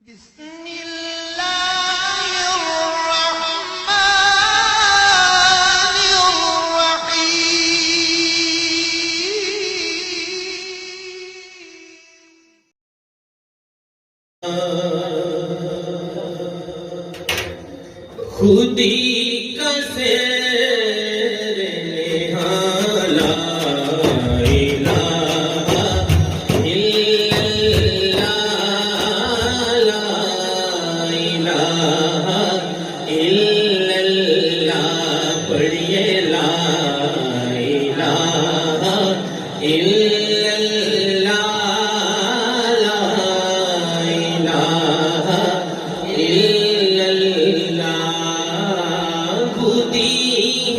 بسم الله الرحمن الرحيم خودی کا سیر نہالا الہ الا اللہ لا الہ الا اللہ پڑھیے لا الہ الا اللہ لا الہ الا اللہ خودی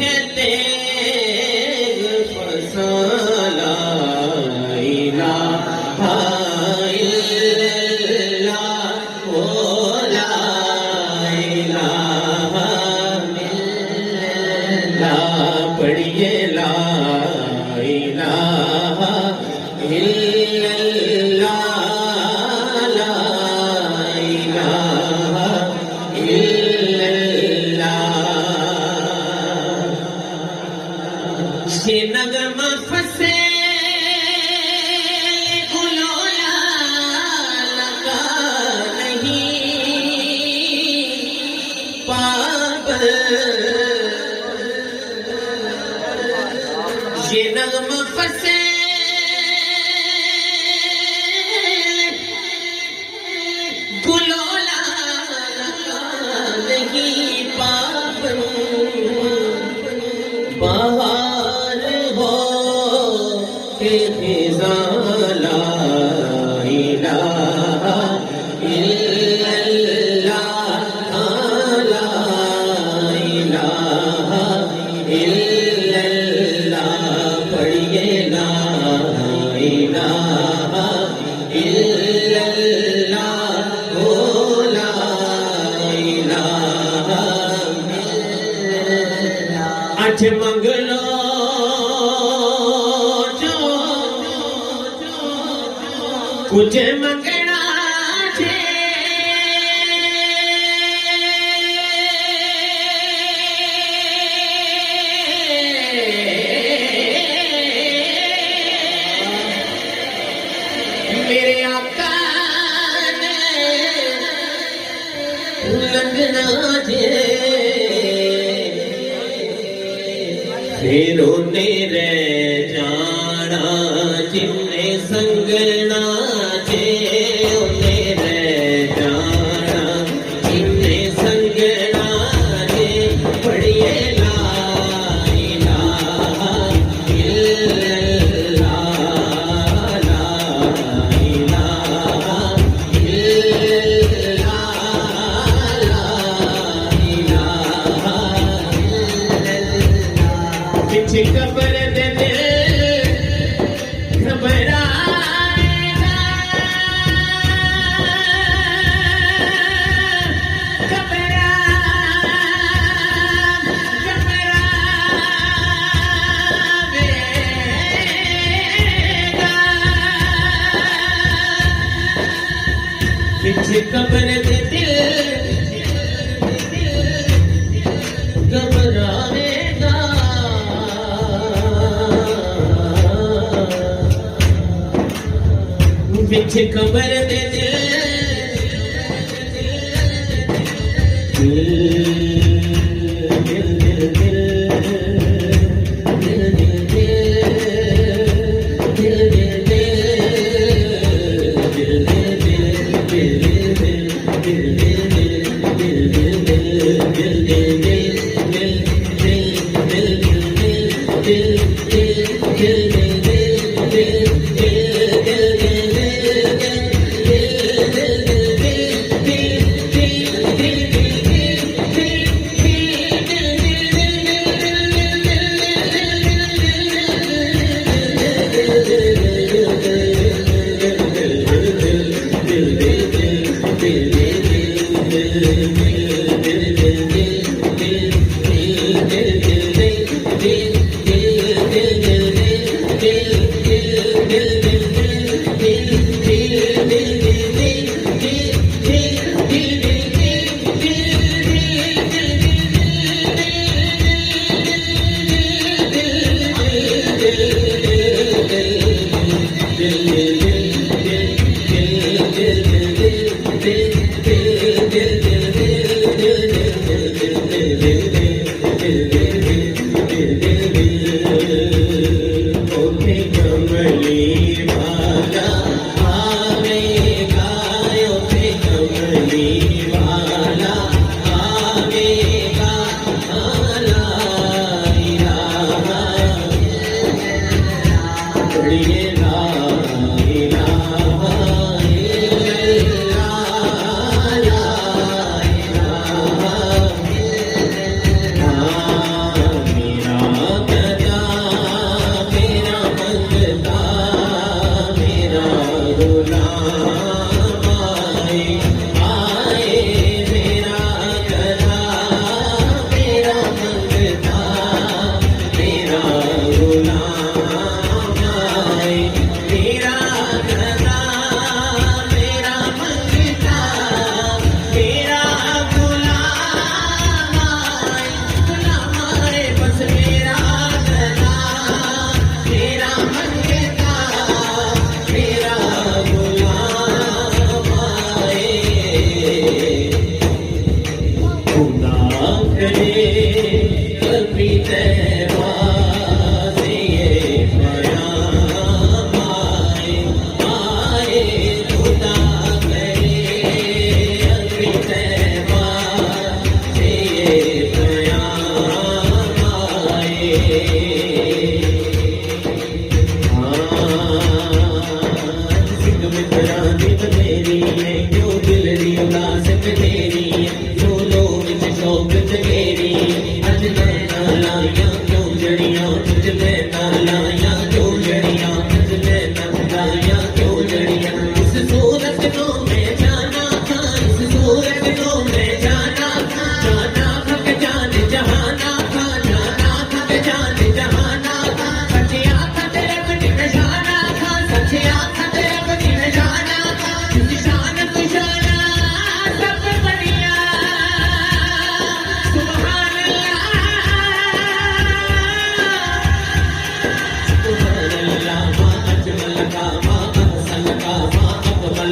ہے تیغ فسالا الہ الا اللہ او لا الہ الا اللہ پڑھیے لا الہ الا اللہ لا الہ الا اللہ یہ نغمہ پھنسے گلولا لگا نہیں پابل یہ نغمہ پھنسے گلولا لگا نہیں پابل بہار ہو کہ خزاں لا الہ الا اللہ لا الہ الا اللہ پڑھیے لا الہ الا اللہ او لا الہ اٹھ منگلو جو کچھ منگنا تھے میرے آقا نے لگنا تھے پھر انہیں رہ جانا جن نے سنگنا تھے انہیں رہ جانا جن نے سنگنا تھے پڑھیے لا الہ الا اللہ لا الہ الا پیچھے قبر دے دل گھبرائے گا پیچھے قبر دے دل گھبرائے گا پیچھے قبر دے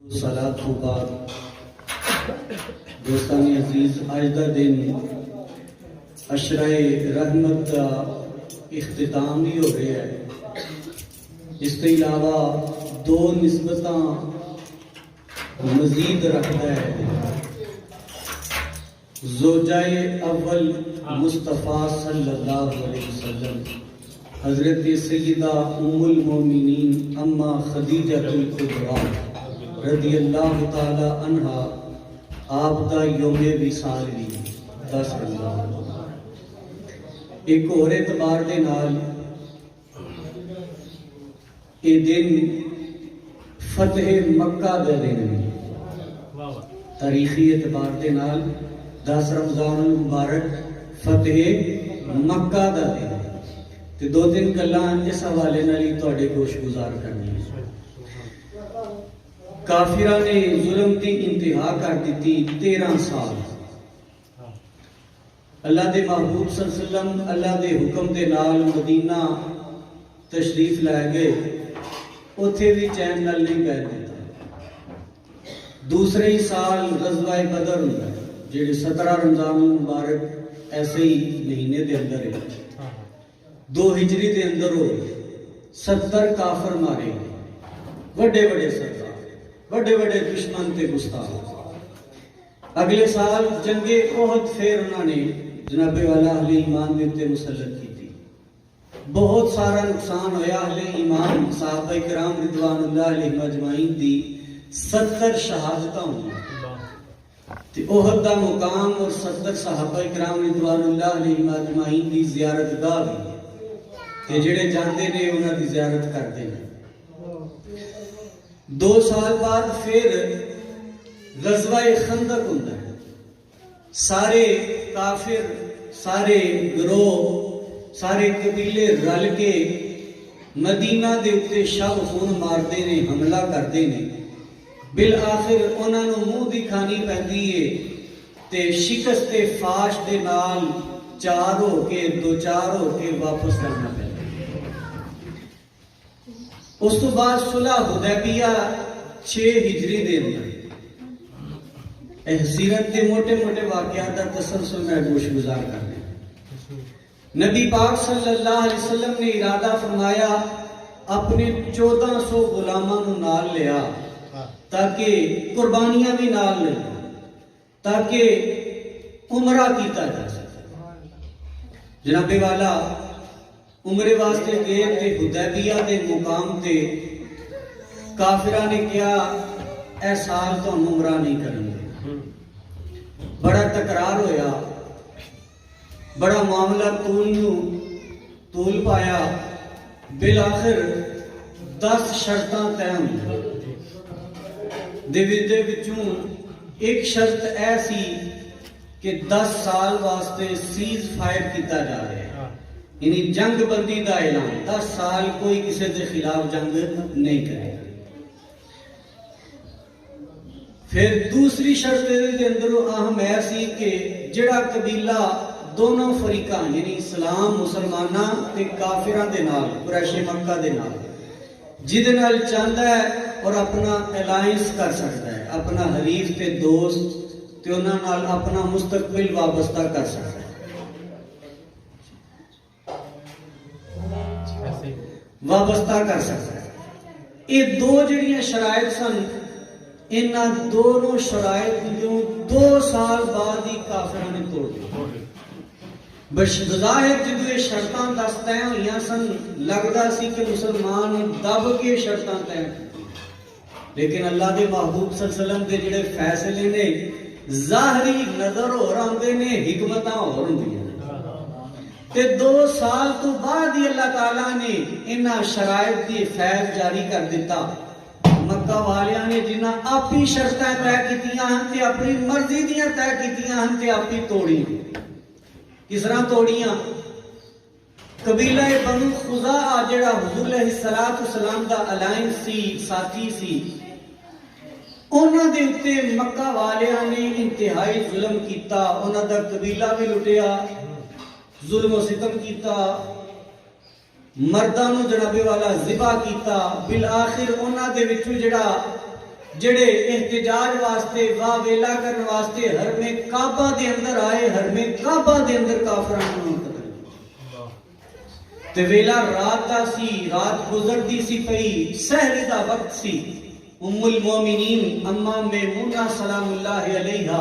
صلاة تو بعد دوستان عزیز اج دا دن عشرہ رحمت کا اختتام بھی ہو رہا ہے. اس کے علاوہ دو نسبتاں مزید رکھتا ہے. زوجہ اول مصطفیٰ صلی اللہ علیہ وسلم حضرت سیدہ ام المومنین اما خدیجہ الکبریٰ رضی اللہ تعالی عنہ آپ دا یوم وصال بھی 10 رمضان. ایک اور اعتبار دے نال یہ دن فتح مکہ دا دن ہے. تاریخی اعتبار دے نال 10 رمضان المبارک فتح مکہ دا دن ہے. تے 2 دن گلاں اس حوالے نال ہی تواڈے گوش گزار کرنی ہے. کافرہ نے ظلم کی انتہا کر دیتی 13 سال. اللہ دے محبوب صلی اللہ علیہ وسلم اللہ دے حکم دے نال مدینہ تشریف لائے گئے. اتھے بھی چین نال نہیں پہ دیتا. دوسرے ہی سال غزوہ بدر ہوتا ہے جیڑے 17 رمضان المبارک ایسے ہی مہینے دے اندر ہے. 2 ہجری دے اندر ہو 70 کافر مارے گئے. بڑے بڑے سردار بڑے بڑے دشمن تے گستاخ. اگلے سال جنگ احد پھر انہوں نے جناب والا اہل ایمان دے تے مسلط کی تھی. بہت سارا نقصان ہویا. اہل ایمان صحابہ کرام رضوان اللہ علیہم اجمعین دی 70 شہادتاں ہوئی. تے احد دا مقام اور 70 صحابہ کرام رضوان اللہ علیہم اجمعین دی زیارت گاہ بھی تے جڑے جاندے نے انہاں دی زیارت کرتے ہیں. 2 سال بعد پھر غزوہ خندق ہوتا ہے. سارے کافر سارے گروہ سارے قبیلے رل کے مدینہ دے اتے شب خون مارتے نے حملہ کرتے نے. بالآخر انہاں نوں منہ دکھانی پیندی ہے تے شکست فاش دے نال 4 ہو کے 2-4 ہو کے واپس کرنا پیندا. اس تو بعد صلح حدیبیہ 6 ہجری دے اندر سیرت کے موٹے موٹے واقعات کا تسلسل میں گوش گزار کرنے. نبی پاک صلی اللہ علیہ وسلم نے ارادہ فرمایا اپنے 1400 غلاماں نو نال لیا تاکہ قربانیاں بھی نال لے تاکہ عمرہ کیتا جا سکے. جناب والا عمرے واسطے گئے تے حدیبیہ دے مقام تے کافرہ نے کیا اے سال تو عمرہ نہیں کریں گے. بڑا تکرار ہویا. بڑا معاملہ طول پایا. بالآخر 10 شرطاں طے ہوئی. دے وچوں ایک شرط ایسی کہ 10 سال واسطے سیز فائر کیتا جا رہا ہے یعنی جنگ بندی دا اعلان. 10 سال کوئی کسی کے خلاف جنگ نہیں کرے گا. پھر دوسری شرط دے اندر اہم ایسی کہ جڑا قبیلہ دونوں فریقاں یعنی اسلام مسلماناں تے کافراں دے نال قریش مکہ دے نال جدے نال چاہندا ہے اور اپنا الائنس کر سکتا ہے اپنا حریف تے دوست تے انہاں نال اپنا مستقبل وابستہ کر سکتا ہے وابستہ کر سکتا ہے. یہ 2 جڑیاں شرائط سن انہاں دونوں شرائط جو 2 سال بعد ہی کافراں نے توڑ دی. بظاہر جدو یہ شرطاں 10 طے ہوئیاں سن لگدا سی کہ مسلمان دب کے شرطاں طے لیکن اللہ دے محبوب صلی اللہ علیہ وسلم دے جڑے فیصلے نے ظاہری نظر ہو رہے نے حکمتاں ہو رہی تے 2 سال تو بعد ہی اللہ تعالیٰ نے انہاں شرائط دی فیض جاری کر دیتا. مکہ والیاں نے جنہاں اپنی شرطیں طے کیتیاں ہن تے اپنی مرضی دیاں طے کیتیاں ہن تے اپنی توڑی. کس طرح توڑیاں؟ قبیلہ بنو خزاعہ جڑا حضور علیہ السلام دا الائنس سی ساتھی سی انہاں دے اتے مکہ والیاں نے انتہائی ظلم کیتا، انہاں دا قبیلہ بھی لٹیا، ظلم و ستم کیتا، مرداں نو جناب والا ذبح کیتا۔ بالآخر انہاں دے وچوں جڑے احتجاج واسطے واہ ویلا کرن واسطے حرم کعبہ دے اندر آئے، حرم کعبہ دے اندر کافراں نو قتل کیتا۔ تے ویلا رات دا سی، رات گزردی سی پئی، سحر دا وقت سی۔ ام المومنین اماں میمونہ سلام اللہ علیہا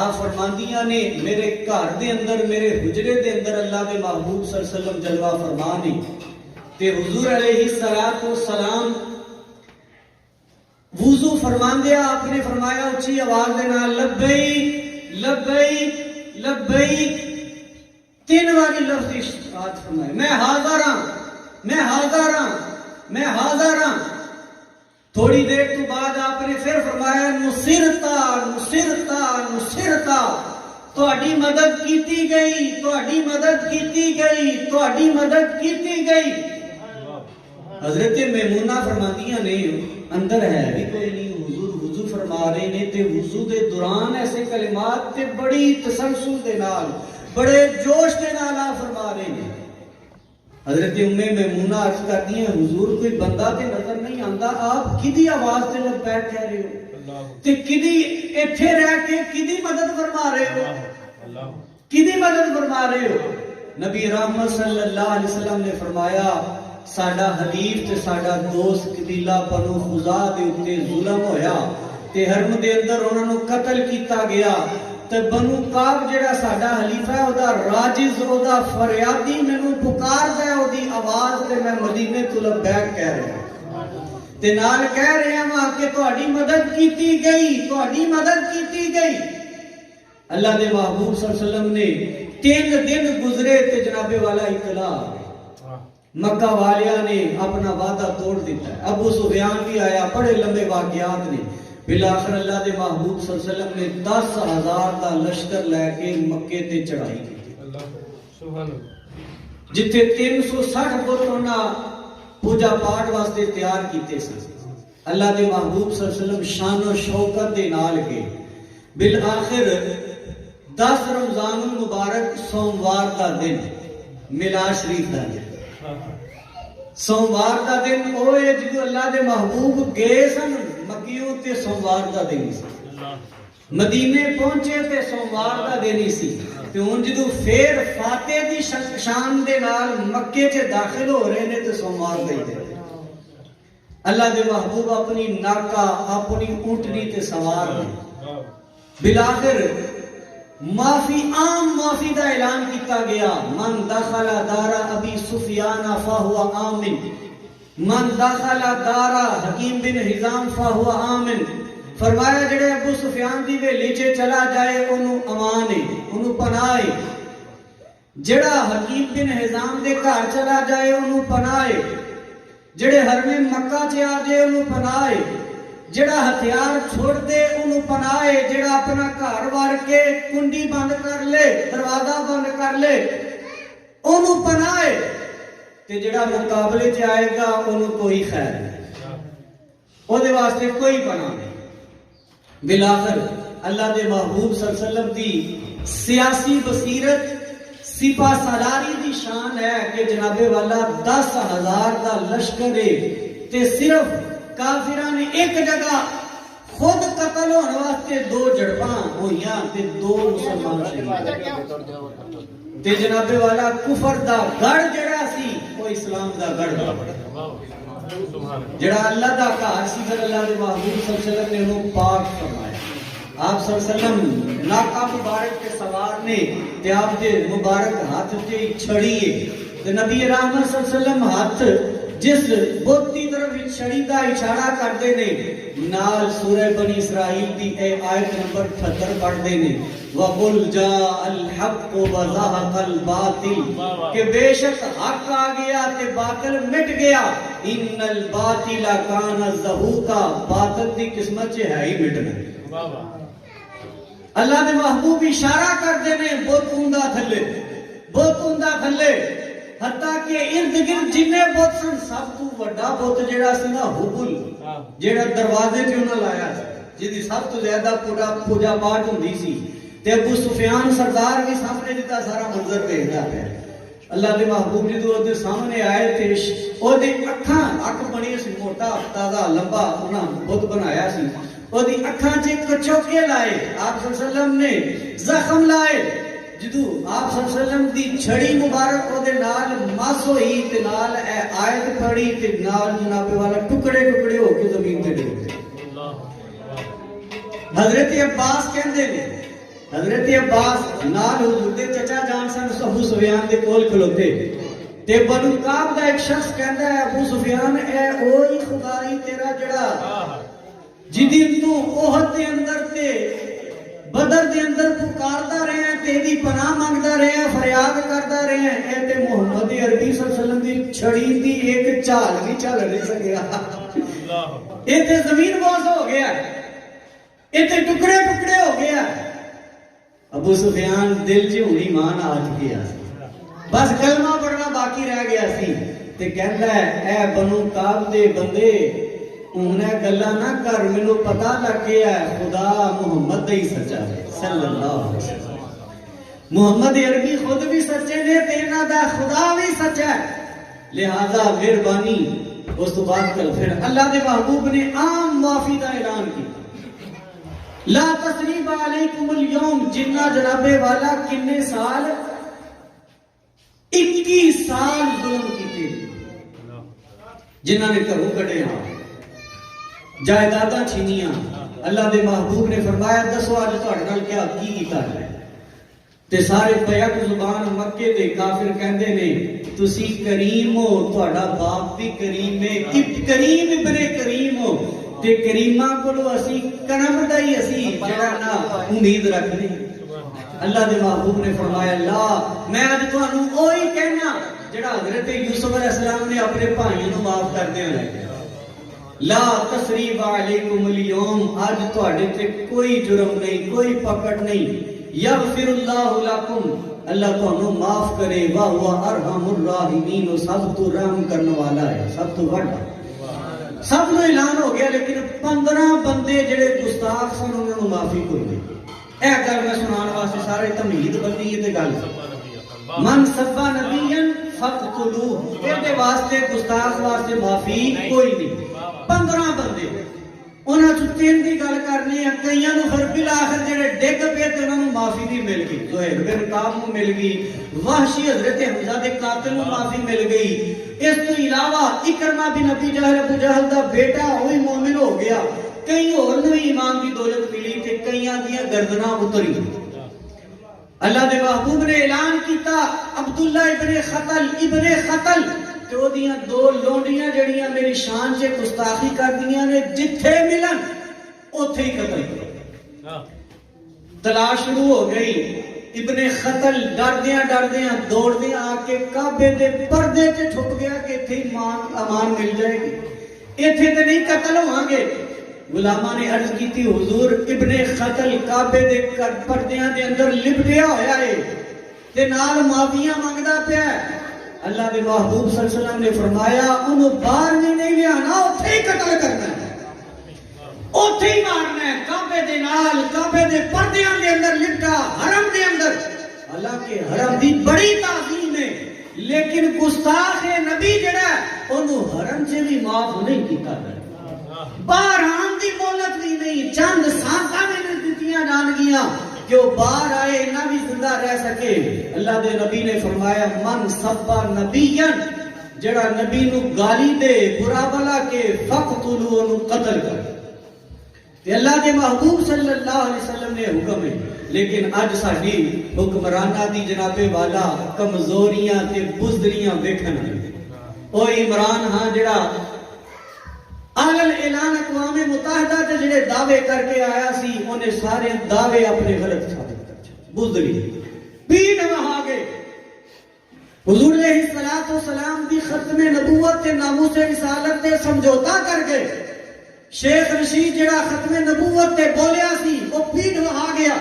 آپ فرماندیاں نے میرے گھر دے اندر، میرے حجرے دے اندر اللہ دے محبوب صلی اللہ علیہ وسلم جلوہ فرمانے تے حضور علیہ السلام وضو فرماندیا آپ نے فرمایا اچھی آواز دینا لبیک لبیک لبیک، 3 بار لفظ اشتراط فرمائے، میں حاضر ہاں، میں حاضر ہاں، میں حاضر ہاں۔ تھوڑی دیر تو بعد آپ نے پھر فرمایا نصرتا نصرتا نصرتا، تہاڈی مدد کیتی گئی، تہاڈی مدد کیتی گئی، تہاڈی مدد کیتی گئی۔ حضرت میمونہ فرماندیاں نے اندر ہے بھی کوئی نہیں، حضور وضو فرما رہے نے تے وضو دے دوران ایسے کلمات تے بڑی تسلسل دے نال، بڑے جوش دے نال آپ فرما رہے نے۔ حضرت میمونہ عرض کرتی ہیں حضور کوئی بندہ تے نظر نہیں آندا، آپ کدی آواز تے لبیک کہہ رہے ہو تے کدی ایتھے رہ کے کدی مدد فرما رہے ہو، کدی مدد فرما رہے ہو۔ نبی رحمت صلی اللہ علیہ وسلم نے فرمایا ساڈا حلیف تے ساڈا دوست قبیلہ بنو خزاع دے اوتے ظلم ہویا تے حرم دے اندر انہاں نو قتل کیتا گیا تے بنو کعب جڑا ساڈا حلیفہ ہے او دا راجز، او دا فریادی مینوں پکاردا ہے، او دی آواز تے میں مدینے تو لبیک کہہ رہا تے نال کہہ رہا ہاں کہ تہاڈی مدد کیتی گئی، تہاڈی مدد کیتی گئی۔ اللہ دے محبوب صلی اللہ علیہ وسلم نے 3 دن گزرے تے جناب والا اطلاع مکہ والیاں نے اپنا وعدہ توڑ دیتا ہے۔ ابو سفیان بھی آیا، بڑے لمبے واقعات نے۔ بالآخر اللہ دے محبوب صلی اللہ علیہ وسلم نے 10,000 دا لشکر لے کے مکے تے چڑھائی کی، جتھے 360 بت انہاں پوجا پاٹ واسطے تیار کیتے سن۔ اللہ دے محبوب صلی اللہ علیہ وسلم شان و شوکت دے نال گئے۔ بالآخر 10 رمضان المبارک سوموار دا دن، میلاد شریف دا دن، سوموار دا دن اوے جدو اللہ دے محبوب گئے سن مکیوں تے سوموار دا دن سی، مدینے پہنچے تے سوموار دا دن ہی سی تے ہن جدو پھر فاتح دی شان دے نال مکے چ داخل ہو رہے نے تے سوموار دا ہی دن۔ اللہ دے محبوب اپنی ناکا اپنی اونٹنی تے سوار نے۔ بالآخر معافی، عام معافی دا اعلان کیتا گیا، من دخل دار ابی سفیان فہو آمن، من دخل دار حکیم بن حزام فہو آمن۔ فرمایا جڑے ابو سفیان دی ویلی چ چلا جائے انہوں امان ہے، انہوں پناہ ہے، جڑا حکیم بن حزام دے گھر چلا جائے انہوں پناہ ہے، جڑے حرم مکہ چ آ جائے انہوں پناہ ہے، جڑا ہتھیار چھوڑ دے انہوں پناہ ہے، جڑا اپنا گھر وار کے کنڈی بند کر لے، دروازہ بند کر لے انہوں پناہ ہے، تے جڑا مقابلے چ آئے گا انہوں کوئی خیر نہیں، او دے واسطے کوئی پناہ نہیں۔ بالآخر اللہ دے محبوب صلی اللہ علیہ وسلم دی سیاسی بصیرت، سپہ سالاری دی شان ہے کہ جناب والا 10,000 دا لشکر ہے تے صرف کافرہ نے ایک جگہ خود قتل ہونے واسطے 2 جڑپاں ہوئیاں تے 2 مسلمان شہید تے جناب والا کفر دا گڑ جڑا سی وہ اسلام دا گڑ جڑا اللہ دا گھر سی، پھر اللہ دے محبوب صلی اللہ علیہ وسلم نے انہوں پاک فرمایا۔ آپ صلی اللہ علیہ وسلم ناکا مبارک کے سوار نے تے آپ دے مبارک ہاتھ تے چھڑی ہے تے نبی رحمت صلی اللہ علیہ وسلم ہاتھ جس بت کی طرف چھڑی دا اشارہ کرتے نے نال سورہ بنی اسرائیل دی اے آیت نمبر 78 پڑھتے نے وَقُلْ جَاءَ الْحَقُّ وَزَهَقَ الْبَاطِلُ کہ بے شک حق آ گیا تے باطل مٹ گیا، اِنَّ الْبَاطِلَ كَانَ زَهُوقًا باطل دی قسمت چ ہے ہی مٹنا۔ اللہ دے محبوب اشارہ کرتے نے بت ہوندا تھلے، بت ہوندا تھلے، حتیٰ کہ ارد گرد جننے بت سن سب تو وڈا بت جڑا سی نا حبل جڑا دروازے تے انہاں لایا سی، جدی سب تو زیادہ پوجا پاٹ ہوندی سی تے ابو سفیان سردار بھی سامنے دیتا سارا منظر دیکھدا پیا اللہ دے محبوب جدو دے سامنے آئے تے او دی اکھاں اکھ بنی سی موٹا تازہ لمبا انہاں بت بنایا سی او دی اکھاں چ ایک چوکے لائے آپ صلی اللہ علیہ وسلم نے زخم لائے جدو آپ صلی اللہ علیہ وسلم دی چھڑی مبارک او دے نال ماس ہوئی تے نال اے آیت پڑھی تے نال جناب والا ٹکڑے ٹکڑے ہو کے زمین تے ڈگ گئے حضرت عباس کہندے نے حضرت عباس نال حضور دے چچا جان سن ابو سفیان دے کول کھلوتے تے بنو کعب دا ایک شخص کہندا ہے ابو سفیان اے اوہی خدائی تیرا جڑا جدی تو احد دے اندر تے بدر دے اندر پکاردا رہے ہیں تیری پناہ مانگدا رہے ہیں فریاد کردا رہے ہیں اے تے محمد عربی صلی اللہ علیہ وسلم دی چھڑی دی ایک چال بھی چل نہیں سکیا اے تے زمین بوس ہو گیا اے تے ٹکڑے ٹکڑے ہو گیا ابو سفیان دل چ ہن ایمان آ گیا بس کلمہ پڑھنا باقی رہ گیا سی تے کہندا ہے اے بنو کعب دے بندے انہیں گلا نہ کر مینوں پتہ لگ گیا ہے خدا محمد ہی سچا ہے صلی اللہ علیہ وسلم محمد عربی خود بھی سچے نے تے انہاں دا خدا بھی سچا ہے لہذا مہربانی اس تو بعد کل پھر اللہ دے محبوب نے عام معافی دا اعلان کیا لا تثریب علیکم اليوم جنہ جناب والا کنے سال 21 سال ظلم کیتے جنہاں نے گھروں کڈے ہاں جائیداداں چھینیاں اللہ دے محبوب نے فرمایا دسو اج تہاڈے نال کیا کی کیتا ہے تے سارے بیک زبان مکے دے کافر کہندے نے تسی کریم ہو تہاڈا باپ بھی کریم ہے کریم ابن کریم ہو تے کریمہ کولو اسی کنم دا ہی اسی جڑا نا امید رکھنے اللہ دے محبوب نے فرمایا لا میں اج تانوں اوہی کہنا جڑا حضرت یوسف علیہ السلام نے اپنے بھائیوں نوں معاف کردے ہوئے لا تثریب علیکم اليوم اج تہاڈے تے کوئی جرم نہیں کوئی پکڑ نہیں یغفر اللہ لکم اللہ تانوں معاف کرے واہ ارحم الراحمین سب تو رحم کرنے والا ہے سب تو بڑا سب نو اعلان ہو گیا لیکن 15 بندے جڑے گستاخ سن انہاں نوں معافی کوئی نہیں اے گل میں سنان واسطے سارے تمہید بندی تے گل من سبا نبیا فقتلوہ اے واسطے گستاخ واسطے معافی کوئی نہیں 15 بندے انہاں چ تین دی گل کرنی ہے کئیاں نوں پھر بالآخر جڑے ڈگ پے تے انہاں نوں معافی بھی مل گئی زہیر بن کعب نوں مل گئی وحشی حضرت حمزہ دے قاتل نوں معافی مل گئی اس تو علاوہ اکرمہ بن ابی جہل ابو جہل دا بیٹا وہی مومن ہو گیا کئی اور نوں ایمان دی دولت ملی تے کئیاں دیاں گردناں اتری اللہ دے محبوب نے اعلان کیتا عبداللہ ابن خطل تے او دیاں دو لونڈیاں جڑیاں میری شان چ گستاخی کردیاں نے جتھے ملن اوتھے ہی قتل کرو تلاش شروع ہو گئی ابن خطل ڈردیاں دوڑدیاں آ کے کعبے دے پردے تے چھپ گیا کہ ایتھے امان مل جائے گی ایتھے تے نہیں قتل ہوواں گے غلاماں نے عرض کی تھی حضور ابن خطل کعبے دے پردیاں دے اندر لپٹیا ہویا ہے تے نال معافیاں منگدا پیا ہے اللہ دے محبوب صلی اللہ علیہ وسلم نے فرمایا انہوں باہر نہیں لیانا اوتھے ہی قتل کرنا ہے اوتھے ہی مارنا ہے کعبے دے نال کعبے دے پردیاں دے اندر لپٹا حرم دے اندر حالانکہ حرم دی بڑی تعظیم ہے لیکن گستاخ نبی جڑا ہے انہوں حرم سے بھی معاف نہیں کیتا ہے باہر آن دی مولت بھی نہیں چند سانساں میں دتیاں جان گیاں کہ وہ باہر آئے نہ بھی زندہ رہ سکے اللہ دے نبی نے فرمایا من سبا نبیا جڑا نبی نو گالی دے برا بلا کے فقتلوا انو قتل کر تے اللہ دے محبوب صلی اللہ علیہ وسلم نے حکم ہے لیکن اج ساڈی حکمراناں دی جناب والا کمزوریاں تے بزدلیاں ویکھن او عمران ہاں جڑا اعلن اعلان اقوام متحدہ تے جڑے دعوے کر کے آیا سی انہیں سارے دعوے اپنے غلط ثابت کر چھڈے بزدلی پین وہاں گئے حضور علیہ الصلوۃ والسلام دی ختم نبوت تے ناموس رسالت تے سمجھوتا کر گئے شیخ رشید جڑا ختم نبوت تے بولیا سی وہ پین وہاں گیا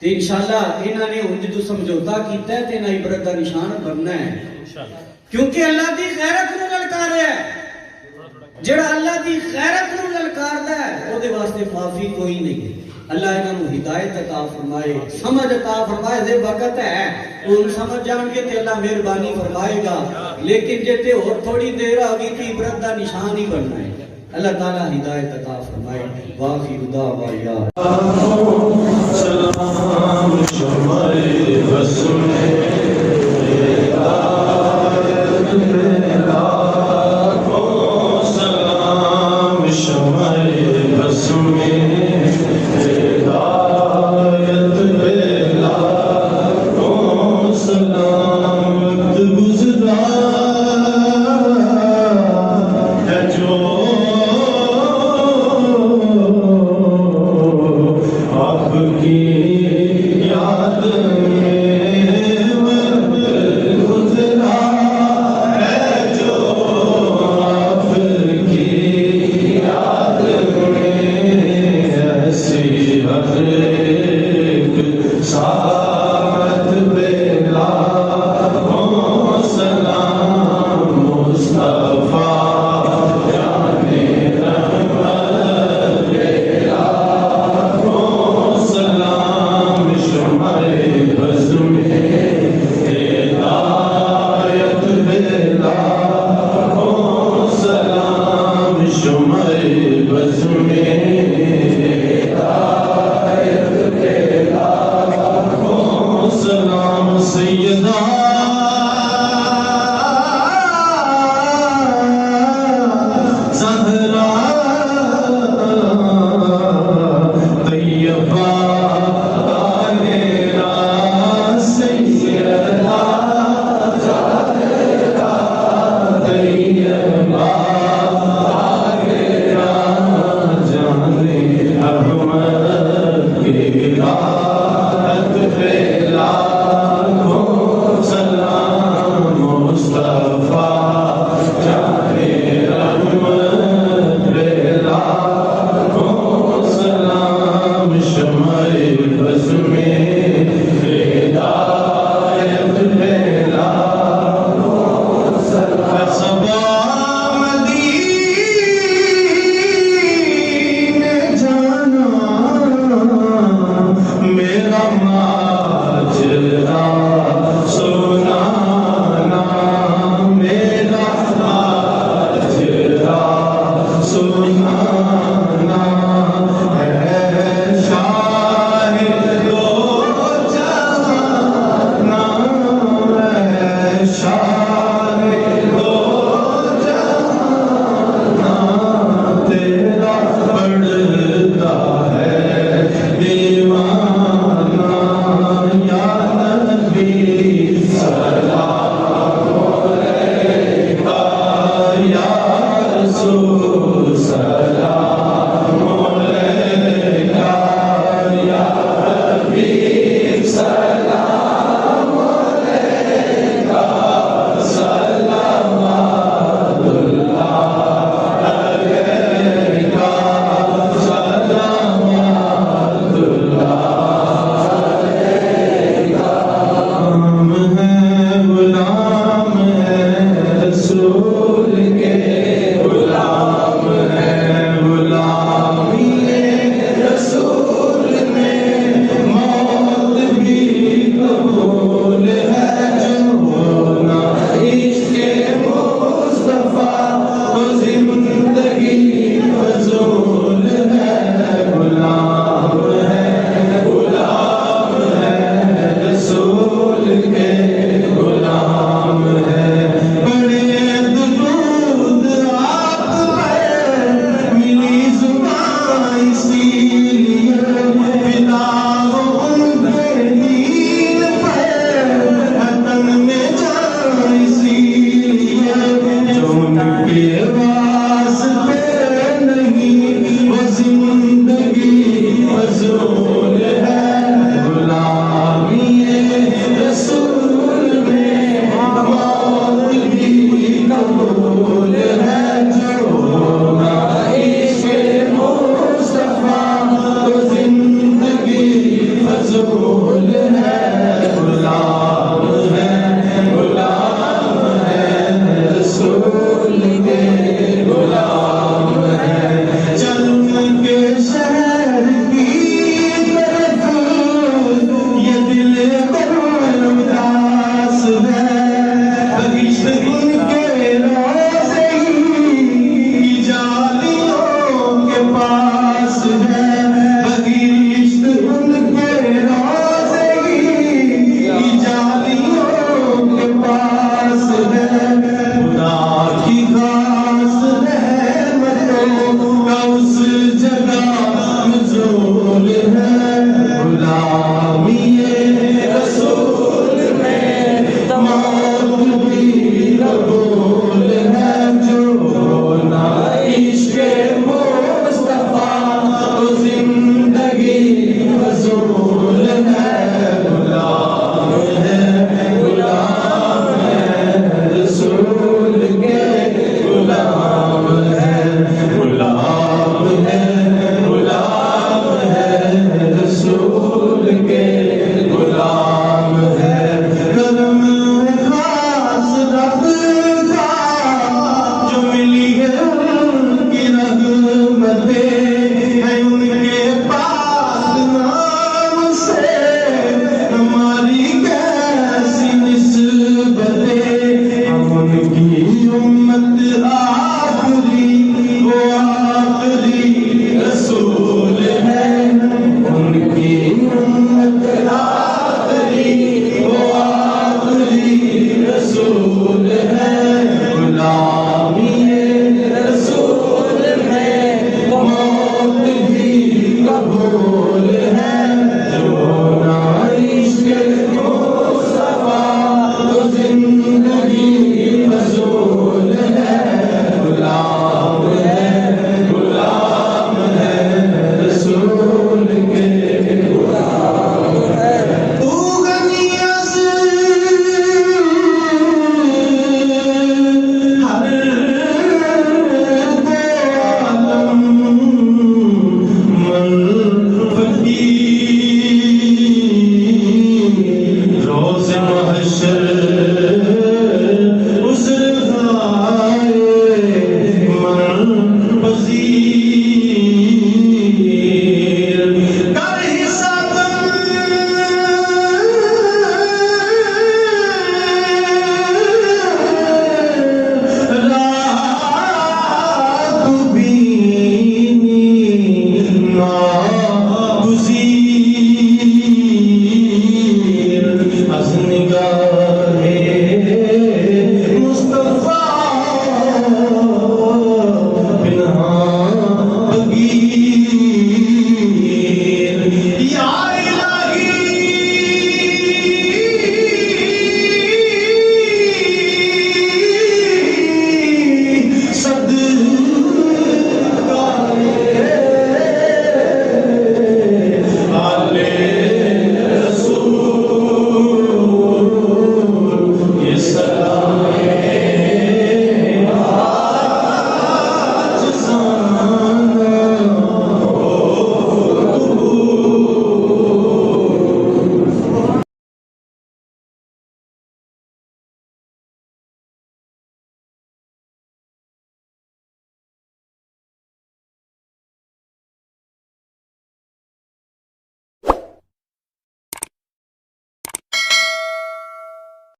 تے انشاءاللہ انہاں نے ہن جدوں سمجھوتا کیتا ہے تے انہاں عبرت دا نشان بننا ہے انشاءاللہ کیونکہ اللہ دی غیرت نوں للکاریا ہے جڑا اللہ دی غیرت نو للکاردا ہے او دے واسطے معافی کوئی نہیں ہے۔ اللہ انہاں نو ہدایت عطا فرمائے، سمجھ عطا فرمائے، دے وقت ہے وہ سمجھ جان کے تے اللہ مہربانی فرمائے گا، لیکن جے تے اور تھوڑی دیر آ گئی تے عبرت دا نشان ہی بننا ہے۔ اللہ تعالیٰ ہدایت عطا فرمائے۔ واخر دعوانا سلام شمائے بسمے سلام شمائے بسمے ہدایت بیلا کو سلامت گزرا ہے جو آپ کی یاد میں گزرا ہے جو آپ کی یاد میں ایسی ہر ایک ساعت بیلا ہو سلام مصطفیٰ جانے رحمت بیلا ہو سلام شمائے بز میں ہدایت بیلا ہو سلام شمائے بز میں ہدایت بیلا ہو سلام سیدہ زہرا طیبہ طاہرہ سیدہ زہرا طیبہ طاہرہ جانے احمد کی رات بیلا ہو سلام مصطفیٰ جانے رحمت بیلا ہو سلام شمائے بز میں ہدایت بیلا ہو سلام صبا مدینے جانا میرا ماجرا سنانا میرا ماجرا سنانا ہے شاہد دو جہانا ہے شاہد دو جہانا تیرا پڑھتا ہے دیوانہ یا نبی سلام علیکہ یا رسول سلام علیکہ یا حبیب سلام علیکہ صلوات اللہ علیکہ صلوات اللہ غلام ہے غلام ہے رسول کے غلام ہے غلامی رسول میں موت بھی قبول ہے جو نہ عشق مصطفیٰ وہ زندگی فضول ہے غلام ہے رسول کے غلام ہے بڑے درود آپ پر ملی زبان اسی لیے فدا ہو ان کے دین پر وطن میں جان اسی لیے جو ان کے واسطے نہیں وہ زندگی فضول ہے غلامی رسول میں موت بھی قبول ہے جو نہ عشق مصطفیٰ وہ زندگی فضول ہے غلام ہے رسول کے غلام امت